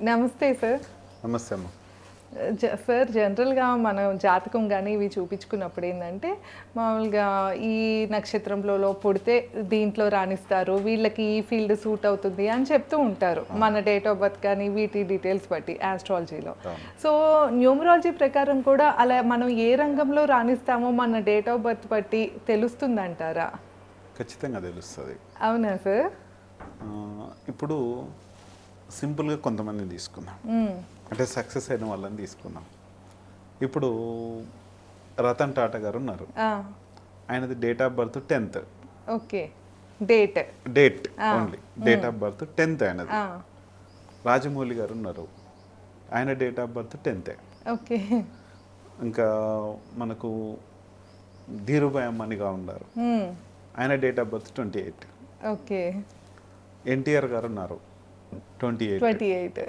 నమస్తే సార్. నమస్తే అమ్మ. సార్ జనరల్‌గా మనం జాతకం గాని ఇవి చూపించుకున్నప్పుడు ఏందంటే, మామూలుగా ఈ నక్షత్రంలో పుడితే దీంట్లో రాణిస్తారు. వీళ్ళకి ఈ ఫీల్డ్ సూట్ అవుతుంది అని చెప్తూ ఉంటారు. మన డేట్ ఆఫ్ బర్త్ కానీ వీటి డీటెయిల్స్ బట్టి ఆస్ట్రాలజీలో. సో న్యూమరాలజీ ప్రకారం కూడా అలా మనం ఏ రంగంలో రాణిస్తామో మన డేట్ ఆఫ్ బర్త్ బట్టి తెలుస్తుందంటారా? ఖచ్చితంగా తెలుస్తుంది. అవునా సార్? ఇప్పుడు సింపుల్గా కొంతమందిని తీసుకుందాం, అంటే సక్సెస్ అయిన వాళ్ళని తీసుకుందాం. ఇప్పుడు రతన్ టాటా గారు ఉన్నారు, ఆయనది date of birth 10th. Okay, date only date of birth 10th ఆయనది. రాజమౌళి గారు ఉన్నారు, ఆయన date of birth 10th. Okay. ఇంకా మనకు ధీరుభాయ్ అమ్మనిగా ఉన్నారు, ఆయన date of birth 28. Okay. NTR గారు ఉన్నారు 28.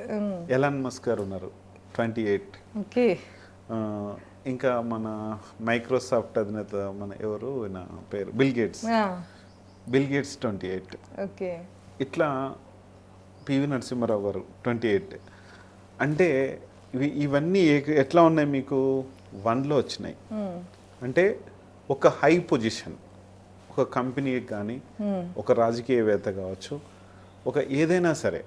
ఎలాన్ మస్క్ గారు ఉన్నారు 28. ఓకే. ఇంకా మన మైక్రోసాఫ్ట్ అధినేత మన ఎవరు నా పేరు బిల్ గేట్స్ 28. ఓకే. ఇట్లా పివి నరసింహారావు గారు 28. అంటే ఇవన్నీ ఎట్లా ఉన్నాయి, మీకు 1లో వచ్చినాయి. అంటే ఒక హై పొజిషన్, ఒక కంపెనీకి కానీ, ఒక రాజకీయవేత్త కావచ్చు, ఒక ఏదైనా సరే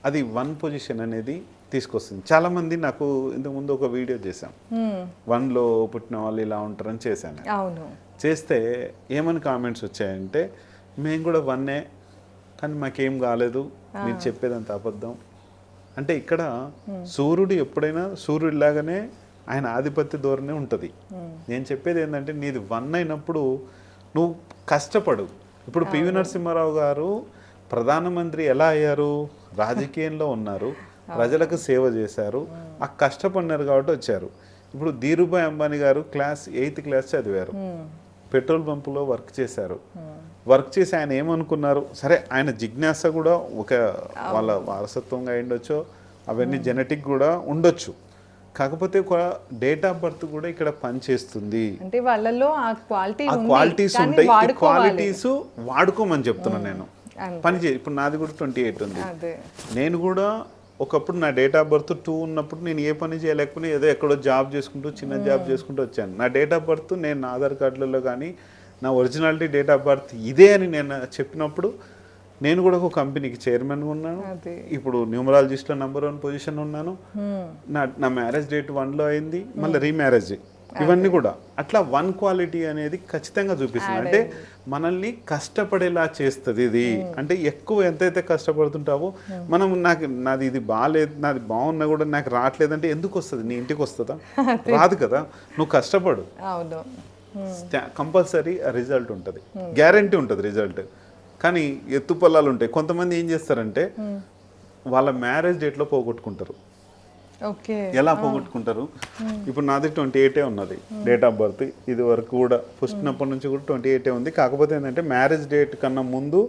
అది 1 పొజిషన్ అనేది తీసుకొస్తుంది. చాలామంది నాకు ఇంతకుముందు ఒక వీడియో చేశాం, 1లో పుట్టిన వాళ్ళు ఇలా ఉంటారని చేశాను. అవును. చేస్తే ఏమని కామెంట్స్ వచ్చాయంటే, మేము కూడా 1ఏ కానీ మాకేం కాలేదు, మీరు చెప్పేదంత అబద్ధం. అంటే ఇక్కడ సూర్యుడు ఎప్పుడైనా సూర్యుడిలాగానే ఆయన ఆధిపత్య ధోరణి ఉంటుంది. నేను చెప్పేది ఏంటంటే, నీది 1 అయినప్పుడు నువ్వు కష్టపడు. ఇప్పుడు పివి నరసింహారావు గారు ప్రధానమంత్రి ఎలా అయ్యారు? రాజకీయంలో ఉన్నారు, ప్రజలకు సేవ చేశారు, ఆ కష్టపడినారు కాబట్టి వచ్చారు. ఇప్పుడు ధీరుభాయ్ అంబానీ గారు 8th క్లాస్ చదివారు, పెట్రోల్ పంపులో వర్క్ చేశారు. వర్క్ చేసి ఆయన ఏమనుకున్నారు, సరే ఆయన జిజ్ఞాస కూడా ఒక వాళ్ళ వారసత్వంగా అయిండొచ్చు, అవన్నీ జెనెటిక్ కూడా ఉండొచ్చు. కాకపోతే ఒక డేట్ ఆఫ్ బర్త్ కూడా ఇక్కడ పనిచేస్తుంది. అంటే వాళ్ళలో ఆ క్వాలిటీస్ ఉంటాయి, ఈ క్వాలిటీస్ వాడుకోమని చెప్తున్నాను నేను. ఇప్పుడు నాది కూడా 28 ఉంది. నేను కూడా ఒకప్పుడు నా డేట్ ఆఫ్ బర్త్ 2 ఉన్నప్పుడు నేను ఏ పని చేయలేకపోయినా ఏదో ఎక్కడో జాబ్ చేసుకుంటూ చిన్న జాబ్ చేసుకుంటూ వచ్చాను. నా డేట్ ఆఫ్ బర్త్ నేను నా ఆధార్ కార్డులలో కానీ నా ఒరిజినాలిటీ డేట్ ఆఫ్ బర్త్ ఇదే అని నేను చెప్పినప్పుడు నేను కూడా ఒక కంపెనీకి చైర్మన్గా ఉన్నాను. ఇప్పుడు న్యూమరాలజిస్ట్లో నెంబర్ 1 పొజిషన్ ఉన్నాను. నా మ్యారేజ్ డేట్ 1లో అయింది, మళ్ళీ రీమ్యారేజ్, ఇవన్నీ కూడా అట్లా 1 క్వాలిటీ అనేది ఖచ్చితంగా చూపిస్తుంది. అంటే మనల్ని కష్టపడేలా చేస్తుంది ఇది. అంటే ఎక్కువ ఎంతైతే కష్టపడుతుంటావో మనం, నాది ఇది బాగాలేదు, నాది బాగున్నా కూడా నాకు రావట్లేదంటే ఎందుకు వస్తుంది? నీ ఇంటికి వస్తుందా? రాదు కదా. నువ్వు కష్టపడు, కంపల్సరీ రిజల్ట్ ఉంటుంది, గ్యారంటీ ఉంటుంది రిజల్ట్. కానీ ఎత్తుపల్లాలు ఉంటాయి. కొంతమంది ఏం చేస్తారంటే వాళ్ళ మ్యారేజ్ డేట్లో పోగొట్టుకుంటారు. ఎలా పోగొట్టుకుంటారు? ఇప్పుడు నాది 28 ఉన్నది డేట్ ఆఫ్ బర్త్, ఇది వరకు కూడా పుట్టినప్పటి నుంచి కూడా 28 ఉంది. కాకపోతే ఏంటంటే మ్యారేజ్ డేట్ కన్నా ముందు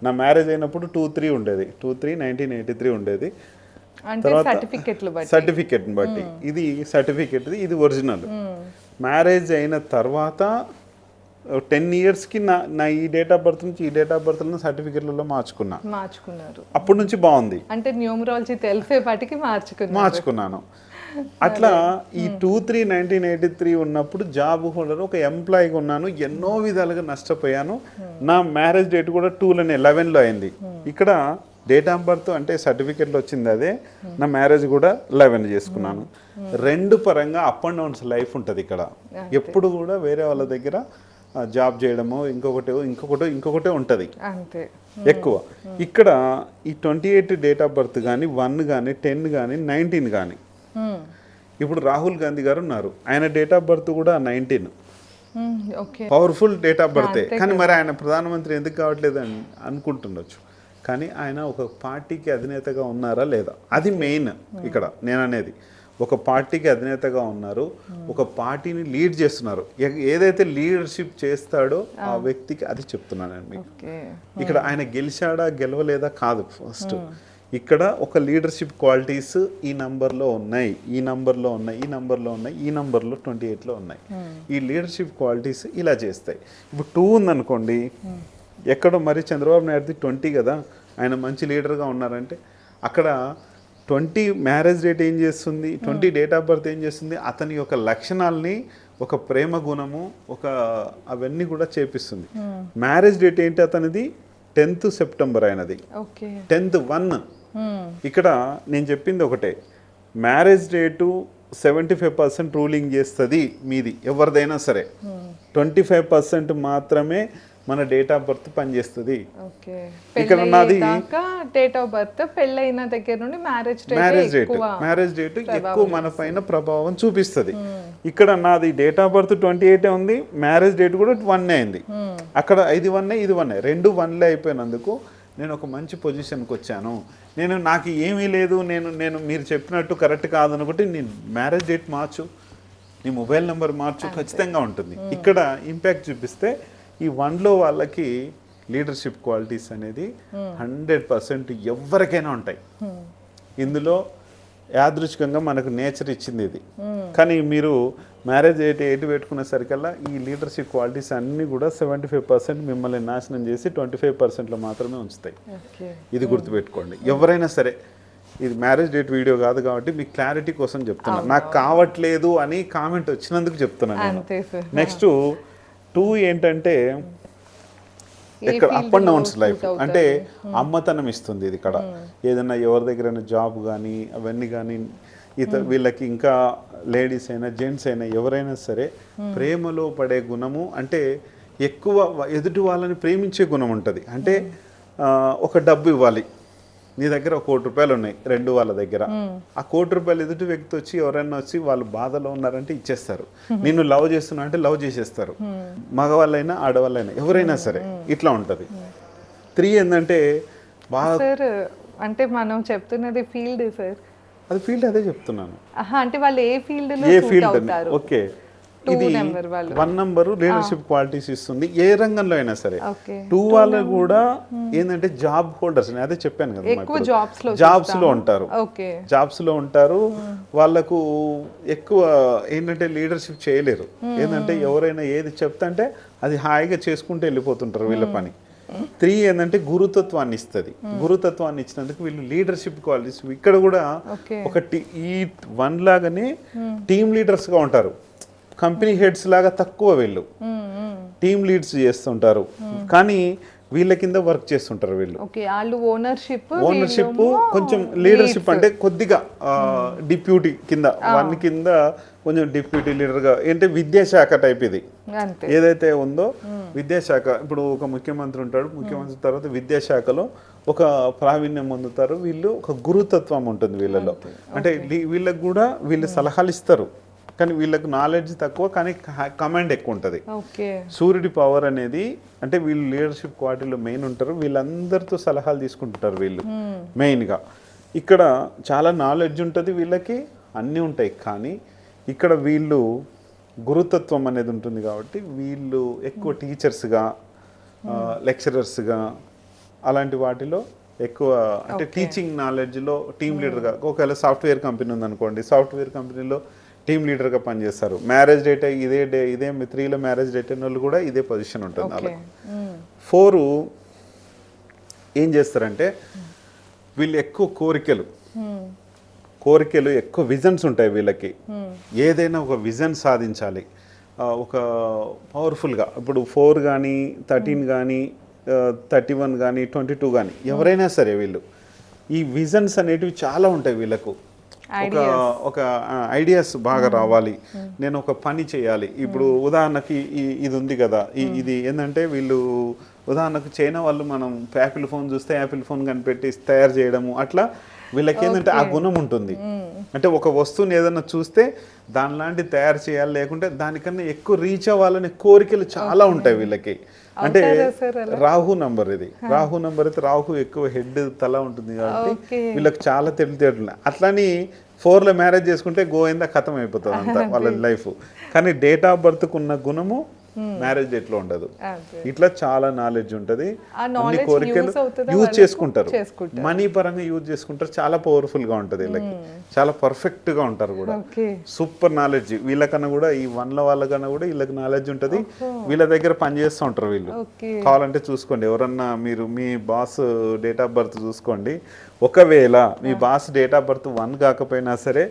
నా మ్యారేజ్ అయినప్పుడు 2/3 ఉండేది, 2/3/1983 ఉండేది. తర్వాత సర్టిఫికెట్ని బట్టి ఇది సర్టిఫికెట్, ఇది ఒరిజినల్. మ్యారేజ్ అయిన తర్వాత 10 yearsకి నా ఈ డేట్ ఆఫ్ బర్త్ నుంచి ఈ డేట్ ఆఫ్ బర్త్లను సర్టిఫికెట్లలో మార్చుకున్నారు. అప్పటి నుంచి బాగుంది, అంటే న్యూమరాలజీ తెలిసేపాటికి మార్చుకున్నాను. అట్లా ఈ 2/3/1983 ఉన్నప్పుడు జాబ్ హోల్డర్ ఒక ఎంప్లాయీగా ఉన్నాను, ఎన్నో విధాలుగా నష్టపోయాను. నా మ్యారేజ్ డేట్ కూడా 11లో అయింది. ఇక్కడ డేట్ ఆఫ్ బర్త్ అంటే సర్టిఫికెట్లో వచ్చింది అదే, నా మ్యారేజ్ కూడా 11 చేసుకున్నాను. 2 పరంగా అప్ అండ్ డౌన్స్ లైఫ్ ఉంటుంది ఇక్కడ. ఎప్పుడు కూడా వేరే వాళ్ళ దగ్గర జాబ్ చేయడము ఇంకొకటే ఉంటుంది ఎక్కువ. ఇక్కడ ఈ 28 డేట్ ఆఫ్ బర్త్ కానీ 1 కానీ 10 కానీ 19 కానీ, ఇప్పుడు రాహుల్ గాంధీ గారు ఉన్నారు, ఆయన డేట్ ఆఫ్ బర్త్ కూడా 19. పవర్ఫుల్ డేట్ ఆఫ్ బర్తే. కానీ మరి ఆయన ప్రధానమంత్రి ఎందుకు కావట్లేదు అని అనుకుంటుండొచ్చు. కానీ ఆయన ఒక పార్టీకి అధినేతగా ఉన్నారా లేదా, అది మెయిన్ ఇక్కడ నేను అనేది. ఒక పార్టీకి అధినేతగా ఉన్నారు, ఒక పార్టీని లీడ్ చేస్తున్నారు. ఏదైతే లీడర్షిప్ చేస్తాడో ఆ వ్యక్తికి, అది చెప్తున్నాను నేను మీకు. ఇక్కడ ఆయన గెలిచాడా గెలవలేదా కాదు ఫస్ట్. ఇక్కడ ఒక లీడర్షిప్ క్వాలిటీస్ ఈ నంబర్లో ఉన్నాయి, ఈ నంబర్లో ఉన్నాయి, ఈ నంబర్లో ఉన్నాయి, ఈ నంబర్లో 28లో ఉన్నాయి. ఈ లీడర్షిప్ క్వాలిటీస్ ఇలా చేస్తాయి. ఇప్పుడు 2 ఉందనుకోండి, ఎక్కడో మరి చంద్రబాబు నాయుడుది 20 కదా, ఆయన మంచి లీడర్గా ఉన్నారంటే అక్కడ 20 మ్యారేజ్ డేట్ ఏం చేస్తుంది, 20 డేట్ ఆఫ్ బర్త్ ఏం చేస్తుంది, అతని యొక్క లక్షణాలని, ఒక ప్రేమ గుణము, ఒక అవన్నీ కూడా చేపిస్తుంది. మ్యారేజ్ డేట్ ఏంటి అతనిది 10th సెప్టెంబర్ అయినది, 10th 1. ఇక్కడ నేను చెప్పింది ఒకటే, మ్యారేజ్ డేటు 75% రూలింగ్ చేస్తుంది మీది ఎవరిదైనా సరే, 25% మాత్రమే మన డేట్ ఆఫ్ బర్త్ పనిచేస్తుంది. ఇక్కడ నాది డేట్ ఆఫ్ బర్త్, పెళ్ళైన దగ్గర నుండి మ్యారేజ్ డేట్ ఎక్కువ మన పైన ప్రభావం చూపిస్తుంది. ఇక్కడ నాది డేట్ ఆఫ్ బర్త్ 28 ఉంది, మ్యారేజ్ డేట్ కూడా 1 అయింది. అక్కడ ఇది 1 ఇది 1, రెండు 1లే అయిపోయినందుకు నేను ఒక మంచి పొజిషన్కి వచ్చాను. నాకు ఏమీ లేదు, నేను మీరు చెప్పినట్టు కరెక్ట్ కాదనుకుంటే నేను మ్యారేజ్ డేట్ మార్చు, నీ మొబైల్ నెంబర్ మార్చు, ఖచ్చితంగా ఉంటుంది. ఇక్కడ ఇంపాక్ట్ చూపిస్తే ఈ 1లో వాళ్ళకి లీడర్షిప్ క్వాలిటీస్ అనేది 100% ఎవరికైనా ఉంటాయి. ఇందులో యాదృచ్ఛికంగా మనకు నేచర్ ఇచ్చింది ఇది. కానీ మీరు మ్యారేజ్ 8 పెట్టుకునే సరికల్లా ఈ లీడర్షిప్ క్వాలిటీస్ అన్నీ కూడా 75% మిమ్మల్ని నాశనం చేసి 25%లో మాత్రమే ఉంచుతాయి. ఇది గుర్తుపెట్టుకోండి. ఎవరైనా సరే, ఇది మ్యారేజ్ డేట్ వీడియో కాదు కాబట్టి మీకు క్లారిటీ కోసం చెప్తున్నాను. నాకు కావట్లేదు అని కామెంట్ వచ్చినందుకు చెప్తున్నాను నేను. నెక్స్ట్ 2 ఏంటంటే ఇక్కడ అప్ అండ్ డౌన్స్ లైఫ్, అంటే అమ్మతనం ఇస్తుంది ఇది. ఇక్కడ ఏదైనా ఎవరి దగ్గరైనా జాబ్ కానీ అవన్నీ కానీ వీళ్ళకి, ఇంకా లేడీస్ అయినా జెంట్స్ అయినా ఎవరైనా సరే ప్రేమలో పడే గుణము, అంటే ఎక్కువ ఎదుటి వాళ్ళని ప్రేమించే గుణం ఉంటుంది. అంటే ఒక డబ్బు ఇవ్వాలి, నీ దగ్గర 1 కోటి రూపాయలు ఉన్నాయి, 2 వాళ్ళ దగ్గర, ఆ 1 కోటి రూపాయలు ఎదుటి వ్యక్తి వచ్చి ఎవరైనా వచ్చి వాళ్ళు బాధలో ఉన్నారంటే ఇచ్చేస్తారు. నిన్ను లవ్ చేస్తున్నా అంటే లవ్ చేసేస్తారు, మగవాళ్ళైనా ఆడవాళ్ళైనా ఎవరైనా సరే ఇట్లా ఉంటుంది. 3 ఏంటంటే బాగా, అంటే మనం చెప్తున్నది ఫీల్డ్ సార్, అది ఫీల్డ్, అదే చెప్తున్నాను. అంటే వాళ్ళు ఏ ఫీల్డ్ ఓకే, ఇది 1 నంబరు లీడర్షిప్ క్వాలిటీస్ ఇస్తుంది ఏ రంగంలో అయినా సరే. 2 వాళ్ళు కూడా ఏంటంటే జాబ్ హోల్డర్స్, నేను అదే చెప్పాను కదా, జాబ్స్ లో ఉంటారు. వాళ్ళకు ఎక్కువ ఏంటంటే లీడర్షిప్ చేయలేరు. ఏంటంటే ఎవరైనా ఏది చెప్తే అది హాయిగా చేసుకుంటూ వెళ్ళిపోతుంటారు వీళ్ళ పని. 3 ఏంటంటే గురుతత్వాన్ని ఇస్తుంది. గురుతత్వాన్ని ఇచ్చినందుకు వీళ్ళు లీడర్షిప్ క్వాలిటీస్ ఇక్కడ కూడా ఒక ఈ 1 లాగానే టీమ్ లీడర్స్గా ఉంటారు. కంపెనీ హెడ్స్ లాగా తక్కువ, వీళ్ళు టీమ్ లీడ్స్ చేస్తుంటారు, కానీ వీళ్ళ కింద వర్క్ చేస్తుంటారు వీళ్ళు. ఓనర్షిప్ కొంచెం లీడర్షిప్ అంటే కొద్దిగా డిప్యూటీ కింద, 1 కింద కొంచెం డిప్యూటీ లీడర్గా. ఏంటంటే విద్యాశాఖ టైప్ ఇది ఏదైతే ఉందో, విద్యాశాఖ. ఇప్పుడు ఒక ముఖ్యమంత్రి ఉంటాడు, ముఖ్యమంత్రి తర్వాత విద్యాశాఖలో ఒక ప్రావీణ్యం పొందుతారు వీళ్ళు. ఒక గురుతత్వం ఉంటుంది వీళ్ళలో, అంటే వీళ్ళకి కూడా వీళ్ళు సలహాలు ఇస్తారు, కానీ వీళ్ళకు నాలెడ్జ్ తక్కువ, కానీ కమాండ్ ఎక్కువ ఉంటుంది. సూర్యుడి పవర్ అనేది, అంటే వీళ్ళు లీడర్షిప్ క్వాలిటీలో మెయిన్ ఉంటారు. వీళ్ళందరితో సలహాలు తీసుకుంటుంటారు వీళ్ళు మెయిన్గా. ఇక్కడ చాలా నాలెడ్జ్ ఉంటుంది వీళ్ళకి, అన్నీ ఉంటాయి, కానీ ఇక్కడ వీళ్ళు గురుతత్వం అనేది ఉంటుంది కాబట్టి వీళ్ళు ఎక్కువ టీచర్స్గా, లెక్చరర్స్గా అలాంటి వాటిలో ఎక్కువ, అంటే టీచింగ్ నాలెడ్జ్లో టీమ్ లీడర్గా. ఒకవేళ సాఫ్ట్వేర్ కంపెనీ ఉందనుకోండి, సాఫ్ట్వేర్ కంపెనీలో టీమ్ లీడర్గా పనిచేస్తారు. మ్యారేజ్ డేట్ ఇదే 3లో మ్యారేజ్ డేట్ అయిన వాళ్ళు కూడా ఇదే పొజిషన్ ఉంటుంది వాళ్ళకి. 4 ఏం చేస్తారంటే వీళ్ళు ఎక్కువ కోరికలు ఎక్కువ విజన్స్ ఉంటాయి వీళ్ళకి. ఏదైనా ఒక విజన్ సాధించాలి, ఒక పవర్ఫుల్గా. ఇప్పుడు 4 కానీ 13 కానీ 31 కానీ 22 కానీ ఎవరైనా సరే వీళ్ళు ఈ విజన్స్ అనేటివి చాలా ఉంటాయి వీళ్ళకు. ఒక ఐడియాస్ బాగా రావాలి, నేను ఒక పని చేయాలి. ఇప్పుడు ఉదాహరణకి ఇది ఉంది కదా, ఇది ఏంటంటే వీళ్ళు ఉదాహరణకు చైనా వాళ్ళు, మనం యాపిల్ ఫోన్ చూస్తే యాపిల్ ఫోన్ కనిపెట్టి తయారు చేయడము, అట్లా వీళ్ళకి ఏంటంటే ఆ గుణం ఉంటుంది. అంటే ఒక వస్తువుని ఏదైనా చూస్తే దానిలాంటి తయారు చేయాలి, లేకుంటే దానికన్నా ఎక్కువ రీచ్ అవ్వాలనే కోరికలు చాలా ఉంటాయి వీళ్ళకి. అంటే రాహు నంబర్ ఇది, రాహు నంబర్ అయితే రాహు ఎక్కువ హెడ్ తల ఉంటుంది కాబట్టి వీళ్ళకి చాలా తెలివితేటలు. అట్లని 4లో మ్యారేజ్ చేసుకుంటే గోయిందా ఖతం అయిపోతుంది అంతా వాళ్ళ లైఫ్. కానీ డేట్ ఆఫ్ బర్త్కు ఉన్న గుణము మ్యారేజ్ డేట్లో ఉండదు. అదే. ఇట్లా చాలా నాలెడ్జ్ ఉంటుంది, ఆ అన్ని knowledge కోరికలు use అవుతుందా యూజ్ వాళ్ళకు? చేసుకుంటారు, చేసుకుంటారు. మనీ పరంగా యూజ్ చేసుకుంటారు, చాలా పవర్ఫుల్ గా ఉంటుంది వీళ్ళకి, చాలా పర్ఫెక్ట్ గా ఉంటారు కూడా, ఓకే. Super knowledge. వీళ్ళకన్నా కూడా ఈ వన్ల వాళ్ళకన్నా కూడా వీళ్ళకి నాలెడ్జ్ ఉంటుంది. వీళ్ళ దగ్గర పని చేస్తూ ఉంటారు వీళ్ళు. ఓకే. కావాలంటే చూసుకోండి, ఎవరన్నా మీరు మీ బాస్ డేట్ ఆఫ్ బర్త్ చూసుకోండి. ఒకవేళ మీ బాస్ డేట్ ఆఫ్ బర్త్ 1 కాకపోయినా సరే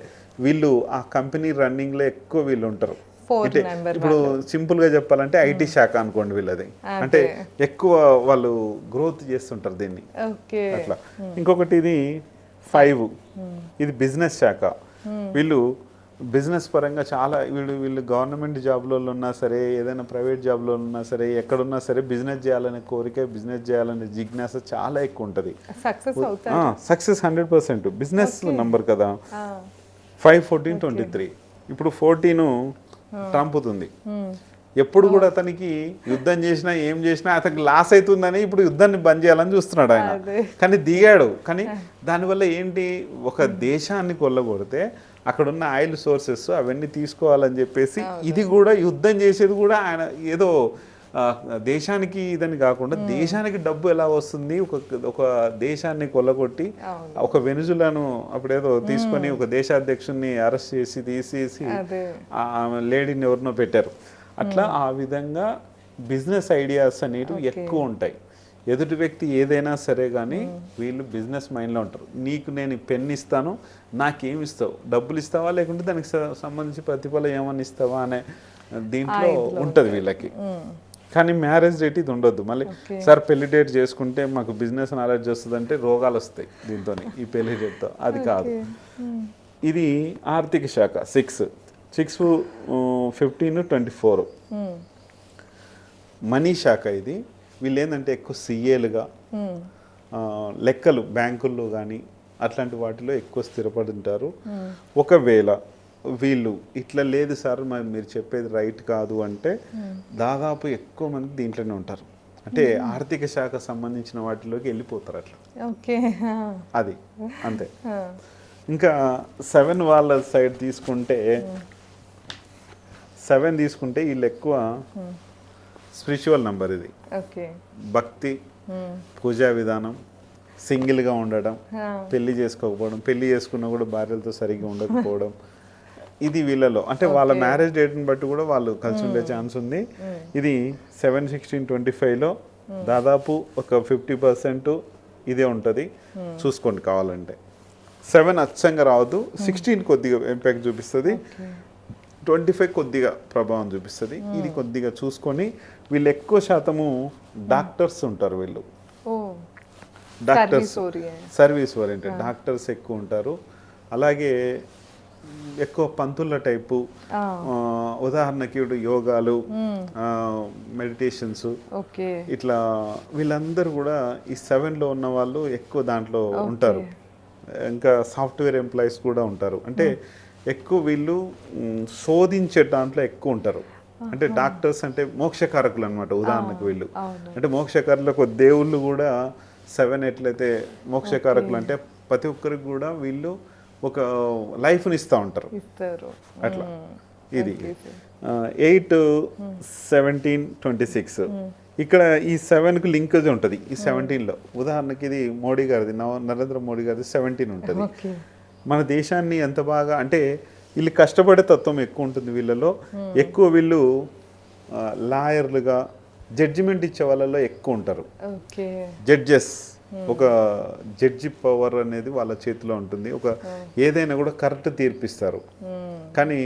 వీళ్ళు ఆ కంపెనీ రన్నింగ్ లో ఎక్కువ వీళ్ళు ఉంటారు. 4 అంటే నెంబర్ ఇప్పుడు సింపుల్ గా చెప్పాలంటే ఐటీ శాఖ అనుకోండి వీళ్ళది, అంటే ఎక్కువ వాళ్ళు గ్రోత్ చేస్తుంటారు దీన్ని ఓకే. అట్లా. ఇంకొకటి ఇది 5, ఇది బిజినెస్ శాఖ. వీళ్ళు బిజినెస్ పరంగా చాలా వీళ్ళు గవర్నమెంట్ జాబ్లలో ఉన్నా సరే, ఏదైనా ప్రైవేట్ జాబ్లో ఉన్నా సరే, ఎక్కడున్నా సరే బిజినెస్ చేయాలనే కోరిక, బిజినెస్ చేయాలనే జిజ్ఞాస చాలా ఎక్కువ ఉంటుంది. సక్సెస్ అవుతారు. సక్సెస్ 100%. బిజినెస్ నంబర్ కదా 5, 14, 23. ఇప్పుడు 14 ట్రంపుతుంది. ఎప్పుడు కూడా అతనికి యుద్ధం చేసినా ఏం చేసినా అతనికి లాస్ అవుతుందని ఇప్పుడు యుద్ధాన్ని బంద్ చేయాలని చూస్తున్నాడు ఆయన. కానీ దిగాడు. కానీ దానివల్ల ఏంటి, ఒక దేశాన్ని కొల్లగొడితే అక్కడున్న ఆయిల్ సోర్సెస్ అవన్నీ తీసుకోవాలని చెప్పేసి ఇది కూడా యుద్ధం చేసేది కూడా ఆయన ఏదో దేశానికి ఇదని కాకుండా దేశానికి డబ్బు ఎలా వస్తుంది, ఒక దేశాన్ని కొల్లగొట్టి ఒక వెనుజులాను అప్పుడేదో తీసుకొని ఒక దేశాధ్యక్షుడిని అరెస్ట్ చేసి తీసేసి ఆ లేడీని ఎవరినో పెట్టారు. అట్లా ఆ విధంగా బిజినెస్ ఐడియాస్ అనేవి ఎక్కువ ఉంటాయి. ఎదుటి వ్యక్తి ఏదైనా సరే కానీ వీళ్ళు బిజినెస్ మైండ్లో ఉంటారు. నీకు నేను పెన్ ఇస్తాను, నాకేమి ఇస్తావు, డబ్బులు ఇస్తావా లేకుంటే దానికి సంబంధించి ప్రతిఫలం ఏమని ఇస్తావా అనే దీంట్లో ఉంటుంది వీళ్ళకి. కానీ మ్యారేజ్ డేట్ ఇది ఉండొద్దు. మళ్ళీ సార్ పెళ్లి డేట్ చేసుకుంటే మాకు బిజినెస్ నాలెడ్జ్ వస్తుంది అంటే రోగాలు వస్తాయి దీంతో, ఈ పెళ్లి డేట్తో. అది కాదు. ఇది ఆర్థిక శాఖ 6, 15, 24 మనీ శాఖ. ఇది వీళ్ళు ఏంటంటే ఎక్కువ సిఏలుగా లెక్కలు బ్యాంకుల్లో కానీ అట్లాంటి వాటిలో ఎక్కువ స్థిరపడి ఉంటారు. ఒకవేళ వీళ్ళు ఇట్లా లేదు సార్ మీరు చెప్పేది రైట్ కాదు అంటే దాదాపు ఎక్కువ మంది దీంట్లోనే ఉంటారు. అంటే ఆర్థిక శాఖ సంబంధించిన వాటిలోకి వెళ్ళిపోతారు అట్లా. ఓకే. అది అంతే. ఇంకా 7 వాళ్ళ సైడ్ తీసుకుంటే 7 తీసుకుంటే వీళ్ళు ఎక్కువ స్పిరిచువల్ నంబర్. ఇది భక్తి, పూజా విధానం, సింగిల్గా ఉండడం, పెళ్లి చేసుకోకపోవడం, పెళ్లి చేసుకున్నా కూడా భార్యలతో సరిగ్గా ఉండకపోవడం, ఇది వీళ్ళలో. అంటే వాళ్ళ మ్యారేజ్ డేట్ని బట్టి కూడా వాళ్ళు కలిసి ఉండే ఛాన్స్ ఉంది. ఇది 7, 16, 25లో దాదాపు ఒక 50% ఇదే ఉంటుంది. చూసుకోండి కావాలంటే. 7 అచ్చంగా రావద్దు, 16 కొద్దిగా ఇంపాక్ట్ చూపిస్తుంది, 25 కొద్దిగా ప్రభావం చూపిస్తుంది. ఇది కొద్దిగా చూసుకొని వీళ్ళు ఎక్కువ శాతము డాక్టర్స్ ఉంటారు. వీళ్ళు డాక్టర్స్, సర్వీస్ ఓరియంటెడ్ డాక్టర్స్ ఎక్కువ ఉంటారు. అలాగే ఎక్కువ పంతుల టైపు, ఉదాహరణకి యోగాలు, మెడిటేషన్స్, ఇట్లా వీళ్ళందరూ కూడా ఈ 7లో ఉన్న వాళ్ళు ఎక్కువ దాంట్లో ఉంటారు. ఇంకా సాఫ్ట్వేర్ ఎంప్లాయీస్ కూడా ఉంటారు. అంటే ఎక్కువ వీళ్ళు శోధించే దాంట్లో ఎక్కువ ఉంటారు. అంటే డాక్టర్స్ అంటే మోక్షకారకులు అనమాట. ఉదాహరణకు వీళ్ళు అంటే మోక్షకారులకు దేవుళ్ళు కూడా 7 ఎట్లయితే మోక్షకారకులు అంటే ప్రతి ఒక్కరికి కూడా వీళ్ళు ఒక లైఫ్ని ఇస్తూ ఉంటారు అట్లా. ఇది 8, 17, 26 ఇక్కడ ఈ 7కు లింకేజ్ ఉంటుంది ఈ 17లో. ఉదాహరణకి ఇది మోడీ గారిది, నరేంద్ర మోడీ గారిది 17 ఉంటుంది. మన దేశాన్ని ఎంత బాగా అంటే వీళ్ళు కష్టపడే తత్వం ఎక్కువ ఉంటుంది వీళ్ళలో. ఎక్కువ వీళ్ళు లాయర్లుగా జడ్జిమెంట్ ఇచ్చే వాళ్ళలో ఎక్కువ ఉంటారు. జడ్జెస్, ఒక జడ్జి పవర్ అనేది వాళ్ళ చేతిలో ఉంటుంది. ఒక ఏదైనా కూడా కరెక్ట్ తీర్పిస్తారు. కానీ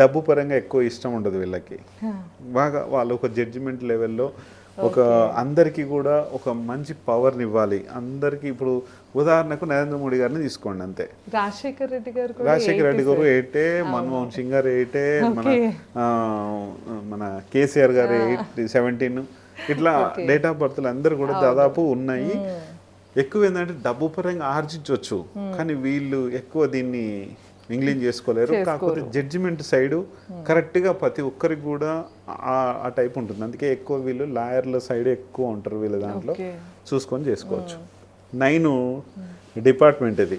డబ్బు పరంగా ఎక్కువ ఇష్టం ఉండదు వీళ్ళకి. బాగా వాళ్ళు ఒక జడ్జిమెంట్ లెవెల్లో ఒక అందరికీ కూడా ఒక మంచి పవర్ని ఇవ్వాలి అందరికీ. ఇప్పుడు ఉదాహరణకు నరేంద్ర మోడీ గారిని తీసుకోండి అంతే. రాజశేఖర్ రెడ్డి గారు 8, మన్మోహన్ సింగ్ గారు 8, మన కేసీఆర్ గారు 8, 17 ఇట్లా డేట్ ఆఫ్ బర్త్లు అందరు కూడా దాదాపు ఉన్నాయి. ఎక్కువ ఏంటంటే డబ్బు పరంగా ఆర్జించవచ్చు, కానీ వీళ్ళు ఎక్కువ దీన్ని మింగ్లింగ్ చేసుకోలేరు. కాకపోతే జడ్జిమెంట్ సైడు కరెక్ట్గా ప్రతి ఒక్కరికి కూడా ఆ టైప్ ఉంటుంది. అందుకే ఎక్కువ వీళ్ళు లాయర్ల సైడ్ ఎక్కువ ఉంటారు వీళ్ళ దాంట్లో. చూసుకొని చేసుకోవచ్చు. 9 డిపార్ట్మెంట్. ఇది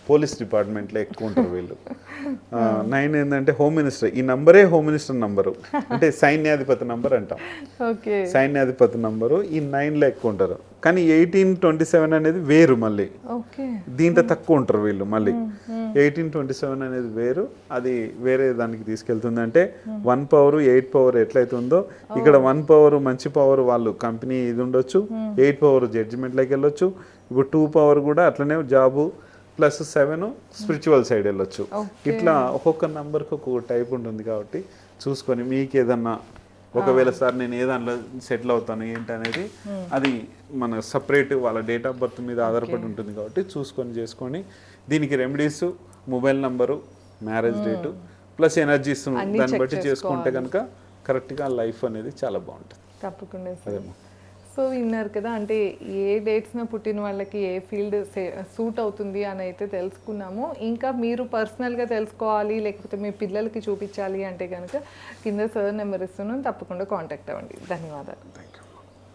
పోలీస్ డిపార్ట్మెంట్లో ఎక్కువ ఉంటారు వీళ్ళు. 9 ఏంటంటే హోమ్ మినిస్టర్. ఈ నంబరే హోమ్ మినిస్టర్ నంబరు, అంటే సైన్యాధిపతి నంబర్ అంటాం. ఓకే. సైన్యాధిపతి నంబరు ఈ 9లో ఎక్కువ ఉంటారు. కానీ 1827 అనేది వేరు, మళ్ళీ ఓకే. దీంట్లో తక్కువ ఉంటారు వీళ్ళు. మళ్ళీ 1827 అనేది వేరు, అది వేరే దానికి తీసుకెళ్తుంది. అంటే 1 పవర్ 8 పవర్ ఎట్లయితుందో ఇక్కడ 1 పవర్ మంచి పవర్ వాళ్ళు కంపెనీ ఇది ఉండొచ్చు, 8 పవర్ జడ్జిమెంట్లోకి వెళ్ళొచ్చు. ఇప్పుడు 2 పవర్ కూడా అట్లనే జాబు ప్లస్ 7 స్పిరిచువల్ సైడ్ వెళ్ళొచ్చు. ఇట్లా ఒక్కొక్క నెంబర్కి ఒక్కొక్క టైప్ ఉంటుంది. కాబట్టి చూసుకొని మీకు ఏదన్నా ఒకవేళ సార్ నేను ఏ దాంట్లో సెటిల్ అవుతాను ఏంటి అనేది అది మన సపరేట్ వాళ్ళ డేట్ ఆఫ్ బర్త్ మీద ఆధారపడి ఉంటుంది. కాబట్టి చూసుకొని చేసుకొని దీనికి remedies, mobile number, marriage date plus energies దాన్ని బట్టి చేసుకుంటే కనుక కరెక్ట్గా లైఫ్ అనేది చాలా బాగుంటుంది. తప్పకుండా సార్. సో విన్నారు కదా, అంటే ఏ డేట్స్న పుట్టిన వాళ్ళకి ఏ ఫీల్డ్ సూట్ అవుతుంది అని అయితే తెలుసుకున్నాము. ఇంకా మీరు పర్సనల్గా తెలుసుకోవాలి లేకపోతే మీ పిల్లలకి చూపించాలి అంటే కనుక కింద సార్ నెంబర్ ఇస్తున్నాను, తప్పకుండా కాంటాక్ట్ అవ్వండి. ధన్యవాదాలు.